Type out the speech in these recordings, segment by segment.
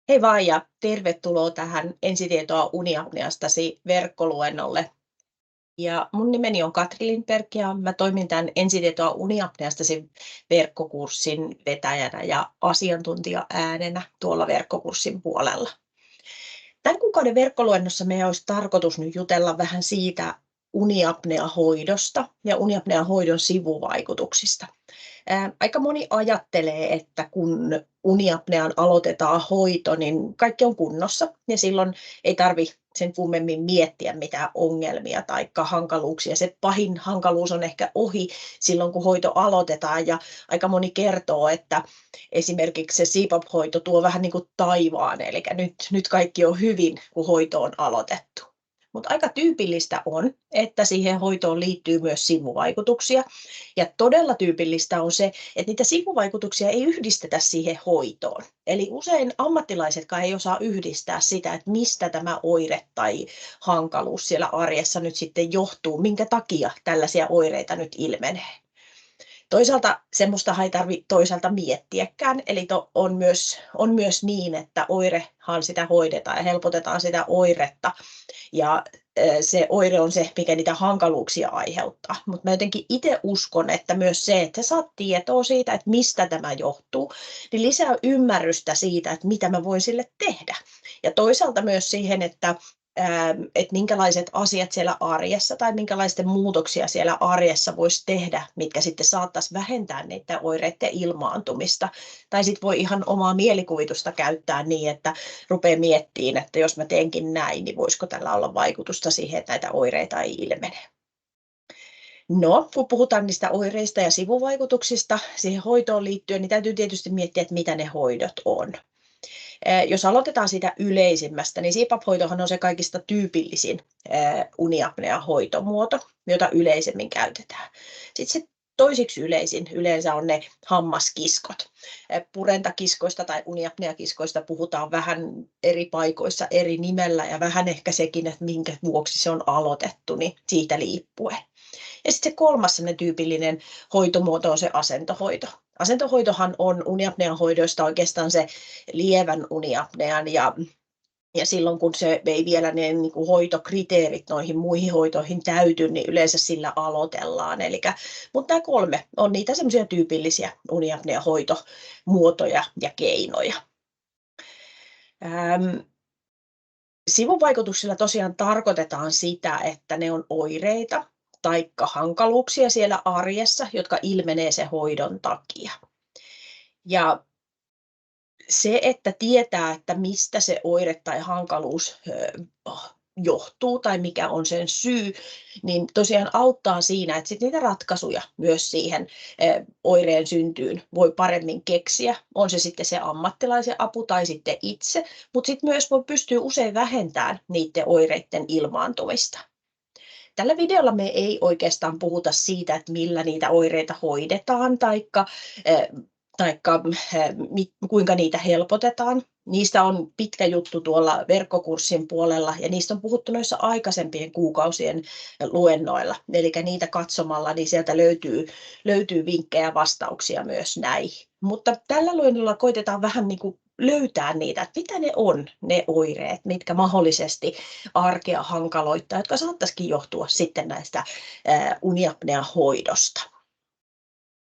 Hei vaan ja tervetuloa tähän Ensitietoa uniapneastasi verkkoluennolle. Ja mun nimeni on Katri Lindberg ja mä toimin tämän Ensitietoa uniapneastasi verkkokurssin vetäjänä ja asiantuntija-äänenä tuolla verkkokurssin puolella. Tämän kuukauden verkkoluennossa meidän olisi tarkoitus nyt jutella vähän siitä uniapnea-hoidosta ja uniapnea-hoidon sivuvaikutuksista. Aika moni ajattelee, että kun uniapneaan aloitetaan hoito, niin kaikki on kunnossa ja silloin ei tarvitse sen kummemmin miettiä mitään ongelmia tai hankaluuksia. Se pahin hankaluus on ehkä ohi silloin, kun hoito aloitetaan ja aika moni kertoo, että esimerkiksi se CPAP-hoito tuo vähän niin kuin taivaan, eli nyt kaikki on hyvin, kun hoito on aloitettu. Mutta aika tyypillistä on, että siihen hoitoon liittyy myös sivuvaikutuksia. Ja todella tyypillistä on se, että niitä sivuvaikutuksia ei yhdistetä siihen hoitoon. Eli usein ammattilaisetkaan ei osaa yhdistää sitä, että mistä tämä oire tai hankaluus siellä arjessa nyt sitten johtuu, minkä takia tällaisia oireita nyt ilmenee. Toisaalta semmoista ei tarvitse toisaalta miettiäkään, eli on myös niin, että oirehan sitä hoidetaan ja helpotetaan sitä oiretta. Ja se oire on se, mikä niitä hankaluuksia aiheuttaa. Mutta mä jotenkin itse uskon, että myös se, että sä saat tietoa siitä, että mistä tämä johtuu, niin lisää ymmärrystä siitä, että mitä mä voin sille tehdä. Ja toisaalta myös siihen, että minkälaiset asiat siellä arjessa tai minkälaisten muutoksia siellä arjessa voisi tehdä, mitkä sitten saattaisi vähentää niitä oireiden ilmaantumista. Tai sitten voi ihan omaa mielikuvitusta käyttää niin, että rupeaa miettimään, että jos mä teenkin näin, niin voisiko tällä olla vaikutusta siihen, että näitä oireita ei ilmene. No, kun puhutaan niistä oireista ja sivuvaikutuksista siihen hoitoon liittyen, niin täytyy tietysti miettiä, että mitä ne hoidot on. Jos aloitetaan siitä yleisimmästä, niin CPAP-hoitohan on se kaikista tyypillisin uniapnea-hoitomuoto, jota yleisemmin käytetään. Sitten se toisiksi yleisin yleensä on ne hammaskiskot. Purentakiskoista tai uniapneakiskoista puhutaan vähän eri paikoissa eri nimellä ja vähän ehkä sekin, että minkä vuoksi se on aloitettu, niin siitä liippuen. Ja sitten se kolmas tyypillinen hoitomuoto on se asentohoito. Asentohoitohan on uniapnean hoidoista oikeastaan se lievän uniapnean ja silloin kun se ei vielä ne niin kuin hoitokriteerit noihin muihin hoitoihin täyty, niin yleensä sillä aloitellaan. Mutta nämä kolme on niitä semmoisia tyypillisiä uniapnean hoitomuotoja ja keinoja. Sivuvaikutuksilla tosiaan tarkoitetaan sitä, että ne on oireita tai hankaluuksia siellä arjessa, jotka ilmenee sen hoidon takia. Ja se, että tietää, että mistä se oire tai hankaluus johtuu tai mikä on sen syy, niin tosiaan auttaa siinä, että sit niitä ratkaisuja myös siihen oireen syntyyn voi paremmin keksiä. On se sitten se ammattilaisen apu tai sitten itse, mutta sitten myös voi pystyä usein vähentämään niiden oireiden ilmaantumista. Tällä videolla me ei oikeastaan puhuta siitä, että millä niitä oireita hoidetaan taikka kuinka niitä helpotetaan. Niistä on pitkä juttu tuolla verkkokurssin puolella ja niistä on puhuttu noissa aikaisempien kuukausien luennoilla. Eli niitä katsomalla niin sieltä löytyy vinkkejä ja vastauksia myös näihin. Mutta tällä luennolla koitetaan vähän niin kuin löytää niitä, että mitä ne on ne oireet, mitkä mahdollisesti arkea hankaloittaa, jotka saattaisikin johtua sitten näistä uniapnea-hoidosta.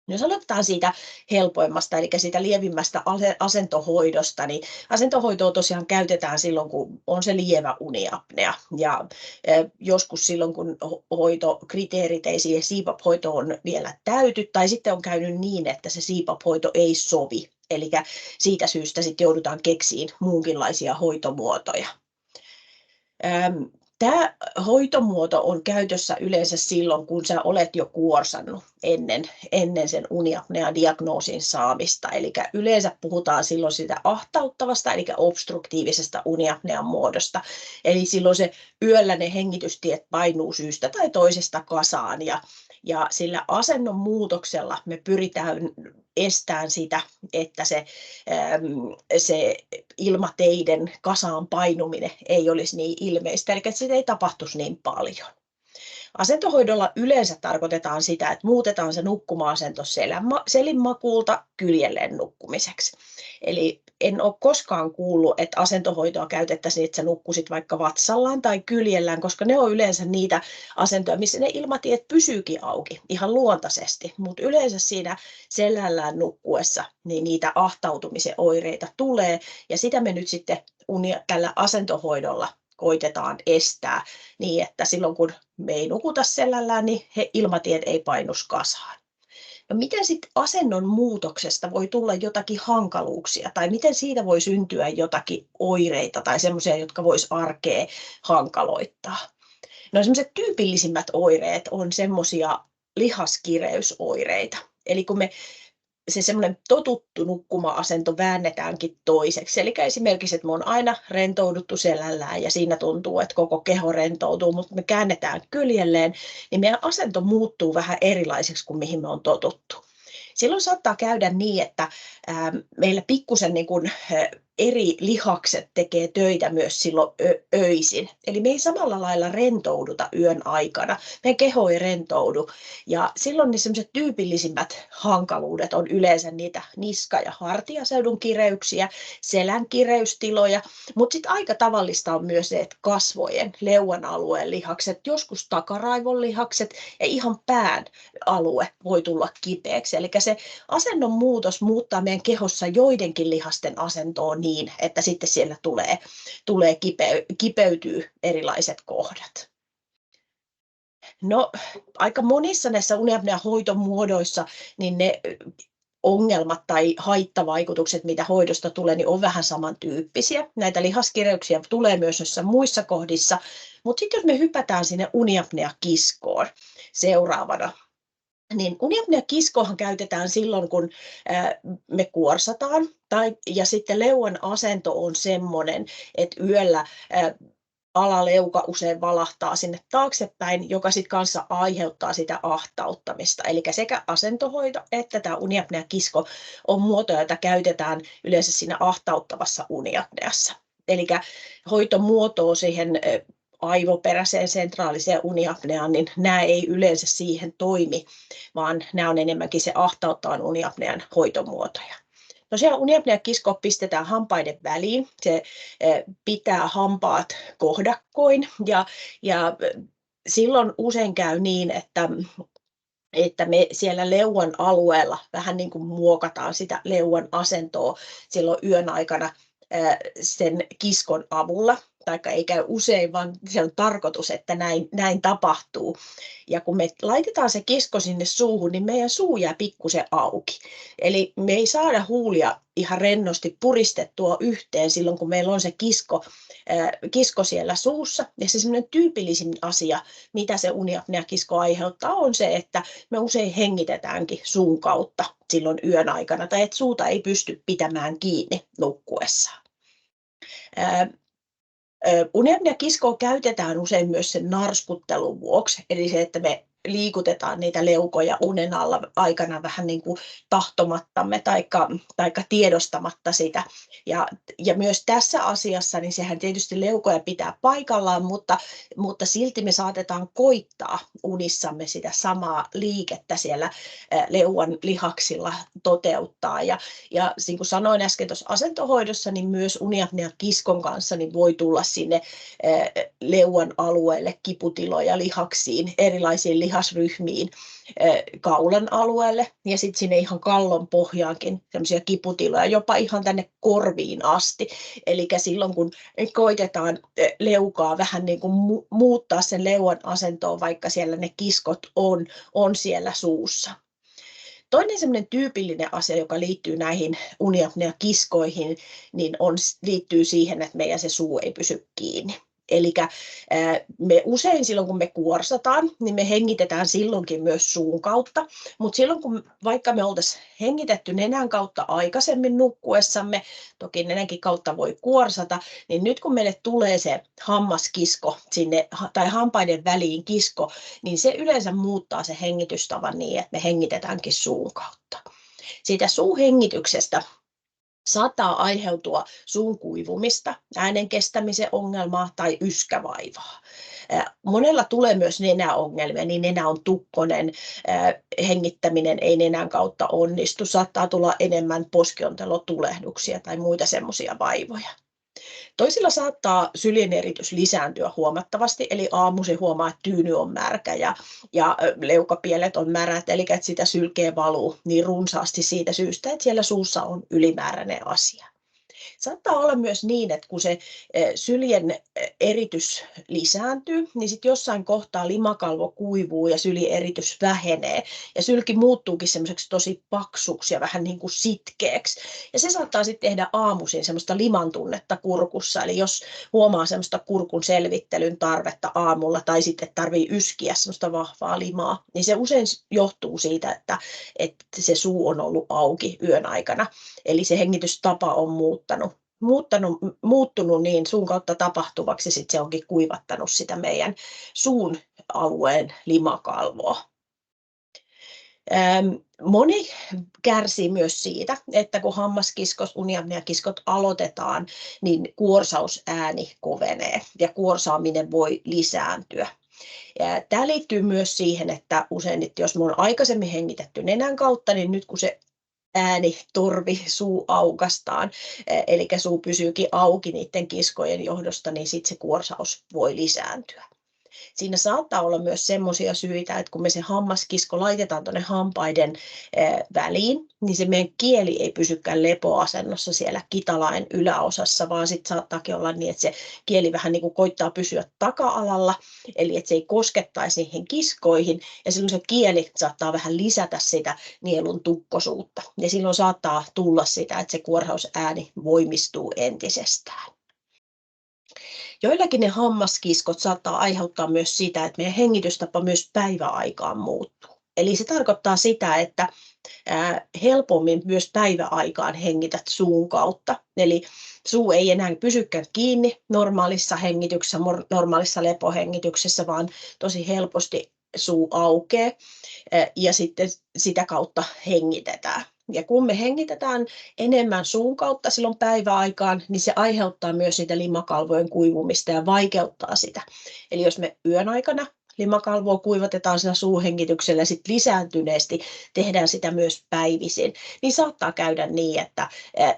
Jos aloitetaan siitä helpoimmasta, eli siitä lievimmästä asentohoidosta, niin asentohoitoa tosiaan käytetään silloin, kun on se lievä uniapnea. Ja joskus silloin, kun hoitokriteerit ei siihen CPAP-hoitoon vielä täyty, tai sitten on käynyt niin, että se CPAP-hoito ei sovi. Eli siitä syystä sitten joudutaan keksiin muunkinlaisia hoitomuotoja. Tämä hoitomuoto on käytössä yleensä silloin, kun sä olet jo kuorsannut ennen sen uniapnea-diagnoosin saamista. Eli yleensä puhutaan silloin sitä ahtauttavasta, eli obstruktiivisesta uniapnean muodosta. Eli silloin se yöllä ne hengitystiet painuu syystä tai toisesta kasaan. Ja sillä asennon muutoksella me pyritään estämään sitä, että se ilmateiden kasaan painuminen ei olisi niin ilmeistä, eli että sitä ei tapahtuisi niin paljon. Asentohoidolla yleensä tarkoitetaan sitä, että muutetaan se nukkuma-asento selinmakuulta kyljelleen nukkumiseksi. Eli en ole koskaan kuullut, että asentohoitoa käytettäisiin, että sä nukkusit vaikka vatsallaan tai kyljellään, koska ne on yleensä niitä asentoja, missä ne ilmatiet pysyykin auki ihan luontaisesti. Mutta yleensä siinä selällään nukkuessa niin niitä ahtautumisen oireita tulee, ja sitä me nyt sitten tällä asentohoidolla koitetaan estää niin, että silloin kun me ei nukuta selällään, niin ilmatiet ei painus kasaan. No miten sitten asennon muutoksesta voi tulla jotakin hankaluuksia, tai miten siitä voi syntyä jotakin oireita tai semmoisia, jotka vois arkea hankaloittaa? No semmoiset tyypillisimmät oireet on semmoisia lihaskireysoireita. Eli kun me se semmoinen totuttu nukkuma-asento väännetäänkin toiseksi. Eli esimerkiksi, että me on aina rentouduttu selällään ja siinä tuntuu, että koko keho rentoutuu, mutta me käännetään kyljelleen, niin meidän asento muuttuu vähän erilaiseksi kuin mihin me on totuttu. Silloin saattaa käydä niin, että meillä pikkusen niin kuin eri lihakset tekee töitä myös silloin öisin. Eli me ei samalla lailla rentouduta yön aikana. Meidän keho ei rentoudu. Ja silloin ne sellaiset tyypillisimmät hankaluudet on yleensä niitä niska- ja hartiaseudun kireyksiä, selän kireystiloja. Mutta sitten aika tavallista on myös se, että kasvojen, leuan alueen lihakset, joskus takaraivon lihakset ja ihan pään alue voi tulla kipeäksi. Eli se asennon muutos muuttaa meidän kehossa joidenkin lihasten asentoon niin, että sitten siellä kipeytyy erilaiset kohdat. No, aika monissa näissä uniapnean hoitomuodoissa niin ne ongelmat tai haittavaikutukset, mitä hoidosta tulee, niin on vähän samantyyppisiä. Näitä lihaskireyksiä tulee myös noissa muissa kohdissa, mutta sitten jos me hypätään sinne uniapnea-kiskoon seuraavana, niin uniapnea-kiskoahan käytetään silloin, kun me kuorsataan, ja sitten leuan asento on semmoinen, että yöllä alaleuka usein valahtaa sinne taaksepäin, joka sitten kanssa aiheuttaa sitä ahtauttamista. Eli sekä asentohoito että tämä uniapnea-kisko on muotoja, joita käytetään yleensä siinä ahtauttavassa uniapneassa. Eli hoitomuotoa siihen aivoperäiseen sentraaliseen uniapneaan, niin nämä ei yleensä siihen toimi, vaan nämä on enemmänkin se ahtauttavan uniapnean hoitomuotoja. No siellä uniapnea-kisko pistetään hampaiden väliin, se pitää hampaat kohdakkoin ja silloin usein käy niin, että me siellä leuan alueella vähän niin kuin muokataan sitä leuan asentoa silloin yön aikana sen kiskon avulla, taikka ei käy usein, vaan se on tarkoitus, että näin tapahtuu. Ja kun me laitetaan se kisko sinne suuhun, niin meidän suu jää pikkusen auki. Eli me ei saada huulia ihan rennosti puristettua yhteen silloin, kun meillä on se kisko siellä suussa. Ja se semmoinen tyypillisin asia, mitä se uniapnea-kisko aiheuttaa, on se, että me usein hengitetäänkin suun kautta silloin yön aikana, tai että suuta ei pysty pitämään kiinni nukkuessaan. Uniapnea-kiskoa käytetään usein myös sen narskuttelun vuoksi, eli se, että me liikutetaan niitä leukoja unen alla aikana vähän niin kuin tahtomattamme taikka tiedostamatta sitä. Ja myös tässä asiassa, niin sehän tietysti leukoja pitää paikallaan, mutta silti me saatetaan koittaa unissamme sitä samaa liikettä siellä leuan lihaksilla toteuttaa. Ja niin kuin sanoin äsken tuossa asentohoidossa, niin myös uniapnea-kiskon kanssa niin voi tulla sinne leuan alueelle kiputiloja lihaksiin, erilaisiin lihasryhmiin, kaulan alueelle ja sitten sinne ihan kallon pohjaankin sellaisia kiputiloja, jopa ihan tänne korviin asti. Eli silloin kun koitetaan leukaa vähän niin kuin muuttaa sen leuan asentoon, vaikka siellä ne kiskot on siellä suussa. Toinen semmoinen tyypillinen asia, joka liittyy näihin uniapnea-kiskoihin, niin liittyy siihen, että meidän se suu ei pysy kiinni. Eli me usein silloin, kun me kuorsataan, niin me hengitetään silloinkin myös suun kautta, mutta silloin, kun vaikka me oltaisiin hengitetty nenän kautta aikaisemmin nukkuessamme, toki nenänkin kautta voi kuorsata, niin nyt kun meille tulee se hammaskisko sinne, tai hampaiden väliin kisko, niin se yleensä muuttaa se hengitystavan niin, että me hengitetäänkin suun kautta. Siitä suuhengityksestä saattaa aiheutua suun kuivumista, äänen kestämisen ongelmaa tai yskävaivaa. Monella tulee myös nenäongelmia, niin nenä on tukkonen, hengittäminen ei nenän kautta onnistu, saattaa tulla enemmän poskiontelotulehduksia tai muita semmoisia vaivoja. Toisilla saattaa syljen eritys lisääntyä huomattavasti, eli aamuisin huomaa, että tyyny on märkä ja leukapielet on märät, eli että sitä sylkeä valuu niin runsaasti siitä syystä, että siellä suussa on ylimääräinen asia. Saattaa olla myös niin, että kun se syljen eritys lisääntyy, niin sitten jossain kohtaa limakalvo kuivuu ja syljeritys vähenee. Ja sylki muuttuukin semmoiseksi tosi paksuksi ja vähän niin kuin sitkeäksi. Ja se saattaa sitten tehdä aamuisin semmoista liman tunnetta kurkussa. Eli jos huomaa semmoista kurkun selvittelyn tarvetta aamulla tai sitten tarvii yskiä semmoista vahvaa limaa, niin se usein johtuu siitä, että se suu on ollut auki yön aikana. Eli se hengitystapa on muuttunut niin suun kautta tapahtuvaksi, sitten se onkin kuivattanut sitä meidän suun alueen limakalvoa. Moni kärsii myös siitä, että kun hammaskiskos, uniapneakiskot aloitetaan, niin kuorsausääni kovenee ja kuorsaaminen voi lisääntyä. Tämä liittyy myös siihen, että usein, että jos me on aikaisemmin hengitetty nenän kautta, niin nyt kun se äänitorvi, suu aukastaan, eli suu pysyykin auki niiden kiskojen johdosta, niin sitten se kuorsaus voi lisääntyä. Siinä saattaa olla myös semmoisia syitä, että kun me se hammaskisko laitetaan tuonne hampaiden väliin, niin se meidän kieli ei pysykään lepoasennossa siellä kitalaen yläosassa, vaan sitten saattaakin olla niin, että se kieli vähän niin kuin koittaa pysyä taka-alalla, eli että se ei koskettaisi niihin kiskoihin, ja silloin se kieli saattaa vähän lisätä sitä nielun tukkosuutta, ja silloin saattaa tulla sitä, että se kuorhausääni voimistuu entisestään. Joillakin ne hammaskiskot saattaa aiheuttaa myös sitä, että meidän hengitystapa myös päiväaikaan muuttuu. Eli se tarkoittaa sitä, että helpommin myös päiväaikaan hengität suun kautta. Eli suu ei enää pysykään kiinni normaalissa hengityksessä, normaalissa lepohengityksessä, vaan tosi helposti suu aukeaa ja sitten sitä kautta hengitetään. Ja kun me hengitetään enemmän suun kautta silloin päiväaikaan, niin se aiheuttaa myös sitä limakalvojen kuivumista ja vaikeuttaa sitä. Eli jos me yön aikana limakalvoa kuivatetaan sillä suuhengityksellä ja sitten lisääntyneesti tehdään sitä myös päivisin, niin saattaa käydä niin, että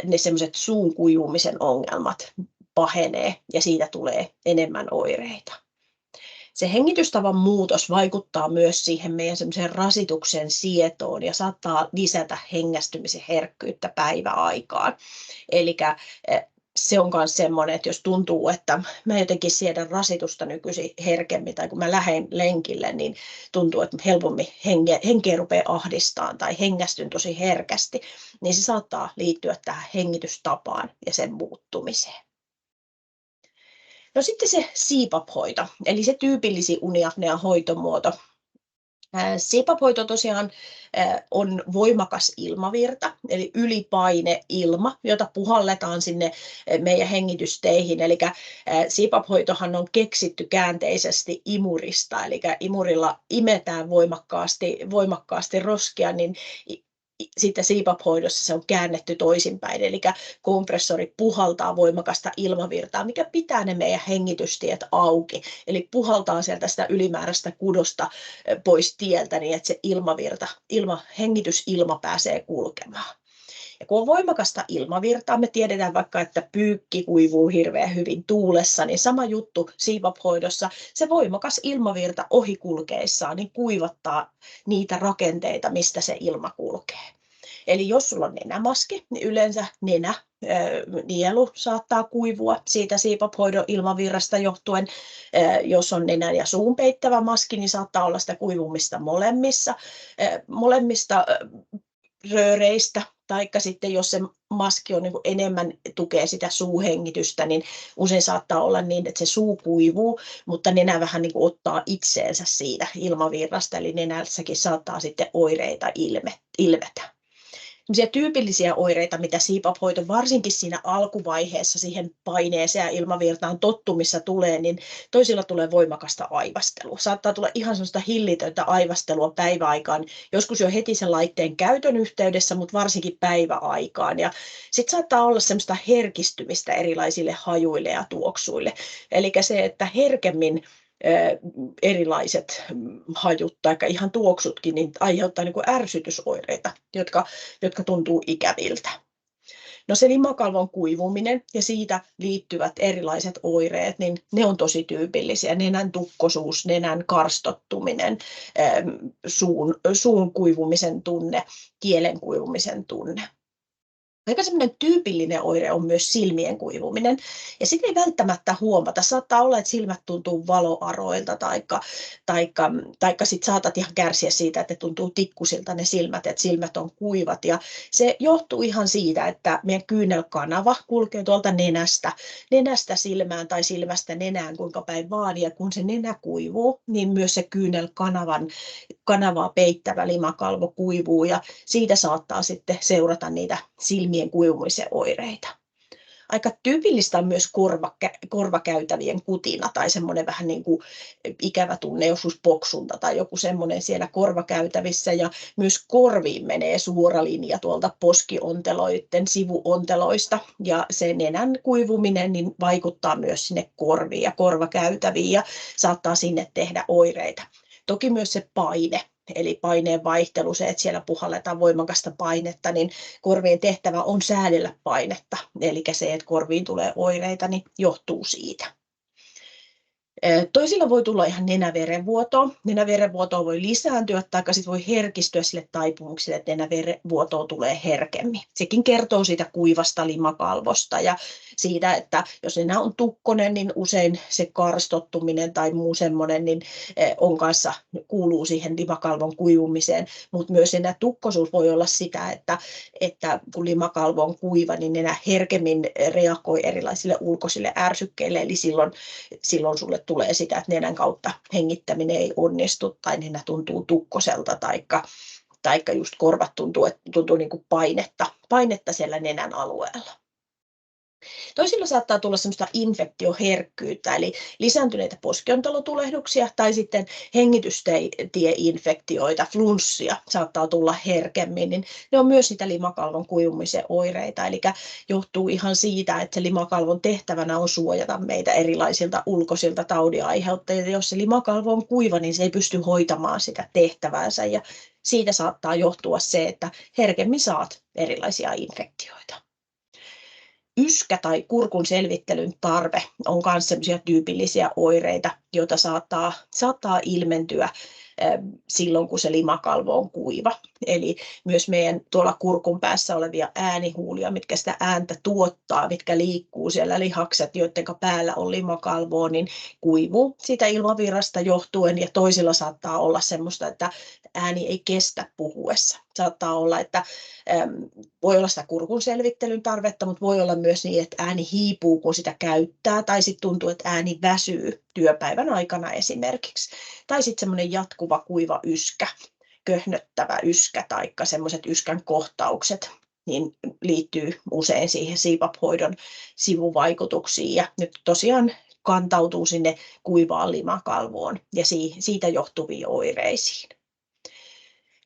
ne semmoiset suun kuivumisen ongelmat pahenee ja siitä tulee enemmän oireita. Se hengitystavan muutos vaikuttaa myös siihen meidän semmoiseen rasituksen sietoon ja saattaa lisätä hengästymisen herkkyyttä päiväaikaan. Eli se on myös semmoinen, että jos tuntuu, että mä jotenkin siedän rasitusta nykyisin herkemmin tai kun mä lähden lenkille, niin tuntuu, että helpommin henkeä rupeaa ahdistamaan tai hengästyn tosi herkästi, niin se saattaa liittyä tähän hengitystapaan ja sen muuttumiseen. No sitten se CPAP-hoito, eli se tyypillisin uniapnean hoitomuoto. CPAP-hoito tosiaan on voimakas ilmavirta, eli ylipaineilma, jota puhalletaan sinne meidän hengitysteihin. Eli CPAP-hoitohan on keksitty käänteisesti imurista, eli imurilla imetään voimakkaasti roskia, niin sitten CPAP-hoidossa se on käännetty toisinpäin, eli kompressori puhaltaa voimakasta ilmavirtaa, mikä pitää ne meidän hengitystiet auki. Eli puhaltaa sieltä sitä ylimääräistä kudosta pois tieltä niin, että se hengitysilma pääsee kulkemaan. Ja kun on voimakasta ilmavirtaa, me tiedetään vaikka, että pyykki kuivuu hirveän hyvin tuulessa, niin sama juttu CPAP-hoidossa, se voimakas ilmavirta ohikulkeissaan niin kuivattaa niitä rakenteita, mistä se ilma kulkee. Eli jos sulla on nenämaski, niin yleensä nielu saattaa kuivua siitä CPAP-hoidon ilmavirrasta johtuen. Jos on nenän ja suun peittävä maski, niin saattaa olla sitä kuivumista molemmista rööreistä, taikka sitten jos se maski on niin kuin enemmän tukee sitä suuhengitystä, niin usein saattaa olla niin, että se suu kuivuu, mutta nenä vähän niin kuin ottaa itseensä siitä ilmavirrasta, eli nenässäkin saattaa sitten oireita ilmetä. tyypillisiä oireita, mitä CPAP-hoito varsinkin siinä alkuvaiheessa siihen paineeseen ja ilmavirtaan tottumissa tulee, niin toisilla tulee voimakasta aivastelua. Saattaa tulla ihan sellaista hillitöntä aivastelua päiväaikaan, joskus jo heti sen laitteen käytön yhteydessä, mutta varsinkin päiväaikaan. Ja sitten saattaa olla semmoista herkistymistä erilaisille hajuille ja tuoksuille. Eli se, että herkemmin erilaiset hajut tai ihan tuoksutkin niin aiheuttaa niin kuin ärsytysoireita, jotka tuntuu ikäviltä. No se limakalvon kuivuminen ja siitä liittyvät erilaiset oireet, niin ne on tosi tyypillisiä. Nenän tukkosuus, nenän karstottuminen, suun kuivumisen tunne, kielen kuivumisen tunne. Aika semmoinen tyypillinen oire on myös silmien kuivuminen, ja sitä ei välttämättä huomata. Saattaa olla, että silmät tuntuu valoaroilta, taikka sit saatat ihan kärsiä siitä, että tuntuu tikkusilta ne silmät, että silmät on kuivat. Ja se johtuu ihan siitä, että meidän kyynelkanava kulkee tuolta nenästä silmään tai silmästä nenään, kuinka päin vaan. Ja kun se nenä kuivuu, niin myös se kyynelkanavaa peittävä limakalvo kuivuu, ja siitä saattaa sitten seurata niitä silmien kuivumisen oireita. Aika tyypillistä on myös korvakäytävien kutina tai semmoinen vähän niin kuin ikävä tunne, joskus poksunta tai joku semmoinen siellä korvakäytävissä, ja myös korviin menee suora linja tuolta poskionteloiden sivuonteloista, ja se nenän kuivuminen niin vaikuttaa myös sinne korviin ja korvakäytäviin ja saattaa sinne tehdä oireita. Toki myös se paine. Eli paineen vaihtelu, se, että siellä puhalletaan voimakasta painetta, niin korvien tehtävä on säädellä painetta. Eli se, että korviin tulee oireita, niin johtuu siitä. Toisilla voi tulla ihan nenäverenvuotoa. Nenäverenvuotoa voi lisääntyä tai sitten voi herkistyä sille taipumukselle, että nenäverenvuotoa tulee herkemmin. Sekin kertoo siitä kuivasta limakalvosta ja siitä, että jos nenä on tukkonen, niin usein se karstottuminen tai muu semmoinen niin kuuluu siihen limakalvon kuivumiseen. Mutta myös nenätukkoisuus voi olla sitä, että kun limakalvo on kuiva, niin nenä herkemmin reagoi erilaisille ulkoisille ärsykkeille, eli silloin sulle tulee sitä, että nenän kautta hengittäminen ei onnistu tai nenä tuntuu tukkoselta taikka just korvat tuntuu niin kuin painetta siellä nenän alueella. Toisilla saattaa tulla semmoista infektioherkkyyttä, eli lisääntyneitä poskiontelotulehduksia tai sitten hengitystieinfektioita, flunssia saattaa tulla herkemmin, niin ne on myös niitä limakalvon kuivumisen oireita, eli johtuu ihan siitä, että se limakalvon tehtävänä on suojata meitä erilaisilta ulkoisilta taudinaiheuttajilta. Jos se limakalvo on kuiva, niin se ei pysty hoitamaan sitä tehtäväänsä, ja siitä saattaa johtua se, että herkemmin saat erilaisia infektioita. Yskä tai kurkun selvittelyn tarve on myös sellaisia tyypillisiä oireita, joita saattaa ilmentyä silloin, kun se limakalvo on kuiva. Eli myös meidän tuolla kurkun päässä olevia äänihuulia, mitkä sitä ääntä tuottaa, mitkä liikkuu siellä lihakset, joiden päällä on limakalvoa, niin kuivuu siitä ilmavirrasta johtuen, ja toisilla saattaa olla semmoista, että ääni ei kestä puhuessa. Saattaa olla, että voi olla sitä kurkun selvittelyn tarvetta, mutta voi olla myös niin, että ääni hiipuu, kun sitä käyttää, tai sitten tuntuu, että ääni väsyy työpäivän aikana esimerkiksi. Tai sitten semmoinen jatkuva kuiva yskä, köhnöttävä yskä, tai semmoiset yskän kohtaukset, niin liittyy usein siihen CPAP-hoidon sivuvaikutuksiin, ja nyt tosiaan kantautuu sinne kuivaan limakalvoon ja siitä johtuviin oireisiin.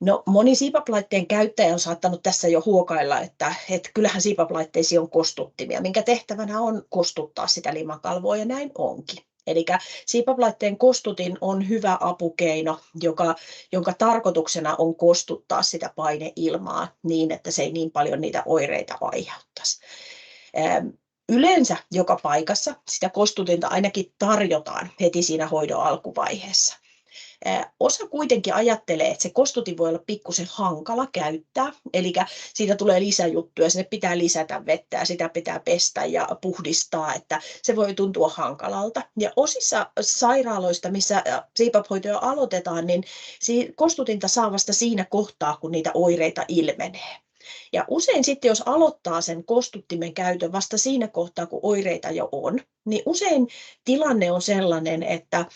No, moni CPAP-laitteen käyttäjä on saattanut tässä jo huokailla, että kyllähän CPAP-laitteisiin on kostuttimia, minkä tehtävänä on kostuttaa sitä limakalvoa, ja näin onkin. Eli CPAP-laitteen kostutin on hyvä apukeino, jonka tarkoituksena on kostuttaa sitä paineilmaa niin, että se ei niin paljon niitä oireita aiheuttaisi. Yleensä joka paikassa sitä kostutinta ainakin tarjotaan heti siinä hoidon alkuvaiheessa. Osa kuitenkin ajattelee, että se kostutin voi olla pikkusen hankala käyttää, eli siitä tulee lisäjuttuja, sinne pitää lisätä vettä ja sitä pitää pestä ja puhdistaa, että se voi tuntua hankalalta. Ja osissa sairaaloista, missä CPAP-hoitoja aloitetaan, niin kostutinta saa vasta siinä kohtaa, kun niitä oireita ilmenee. Ja usein sitten, jos aloittaa sen kostuttimen käytön vasta siinä kohtaa, kun oireita jo on, niin usein tilanne on sellainen, että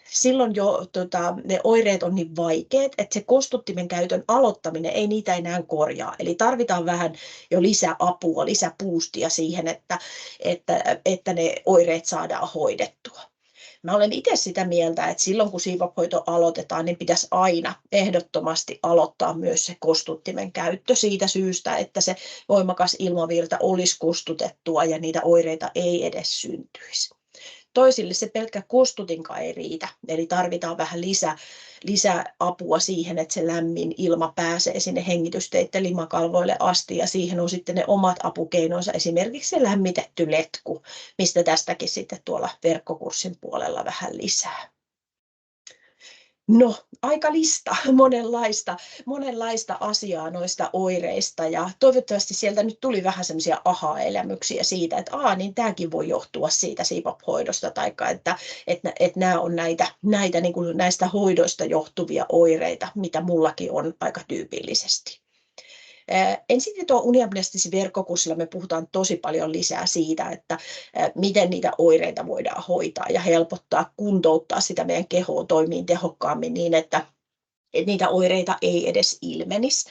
silloin jo ne oireet on niin vaikeat, että se kostuttimen käytön aloittaminen ei niitä enää korjaa. Eli tarvitaan vähän jo lisäapua, lisäboostia siihen, että ne oireet saadaan hoidettua. Mä olen itse sitä mieltä, että silloin kun siivaphoito aloitetaan, niin pitäisi aina ehdottomasti aloittaa myös se kostuttimen käyttö siitä syystä, että se voimakas ilmavirta olisi kostutettua ja niitä oireita ei edes syntyisi. Toisille se pelkkä kostutinkaan ei riitä, eli tarvitaan vähän lisäapua siihen, että se lämmin ilma pääsee sinne hengitysteitten limakalvoille asti, ja siihen on sitten ne omat apukeinonsa, esimerkiksi se lämmitetty letku, mistä tästäkin sitten tuolla verkkokurssin puolella vähän lisää. No, aika lista, monenlaista asiaa noista oireista, ja toivottavasti sieltä nyt tuli vähän semmoisia aha-elämyksiä siitä, että niin tämäkin voi johtua siitä CPAP-hoidosta, taikka että nämä on näitä niin kuin näistä hoidoista johtuvia oireita, mitä mullakin on aika tyypillisesti. Ensitietoa uniapneastisissa verkkokurssilla me puhutaan tosi paljon lisää siitä, että miten niitä oireita voidaan hoitaa ja helpottaa, kuntouttaa sitä meidän kehoa toimiin tehokkaammin niin, että niitä oireita ei edes ilmenisi.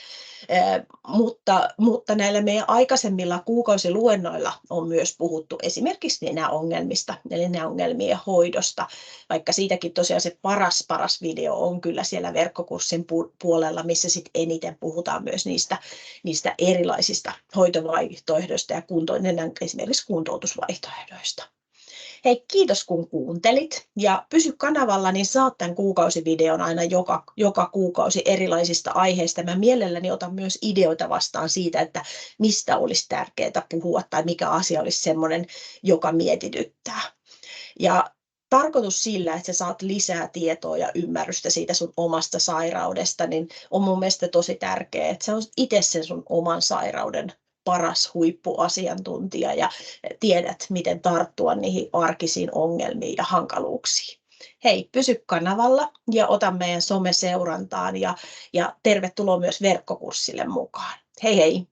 Mutta näillä meidän aikaisemmilla kuukausiluennoilla on myös puhuttu esimerkiksi nenäongelmista, eli nenäongelmien hoidosta, vaikka siitäkin tosiaan se paras video on kyllä siellä verkkokurssin puolella, missä sit eniten puhutaan myös niistä erilaisista hoitovaihtoehdoista ja esimerkiksi kuntoutusvaihtoehdoista. Hei, kiitos kun kuuntelit, ja pysy kanavalla, niin saat tämän kuukausivideon aina joka kuukausi erilaisista aiheista. Mä mielelläni otan myös ideoita vastaan siitä, että mistä olisi tärkeää puhua tai mikä asia olisi sellainen, joka mietityttää. Ja tarkoitus sillä, että sä saat lisää tietoa ja ymmärrystä siitä sun omasta sairaudesta, niin on mun mielestä tosi tärkeää, että sä olet itse sen sun oman sairauden paras huippuasiantuntija ja tiedät, miten tarttua niihin arkisiin ongelmiin ja hankaluuksiin. Hei, pysy kanavalla ja ota meidän someseurantaan ja tervetuloa myös verkkokurssille mukaan. Hei hei!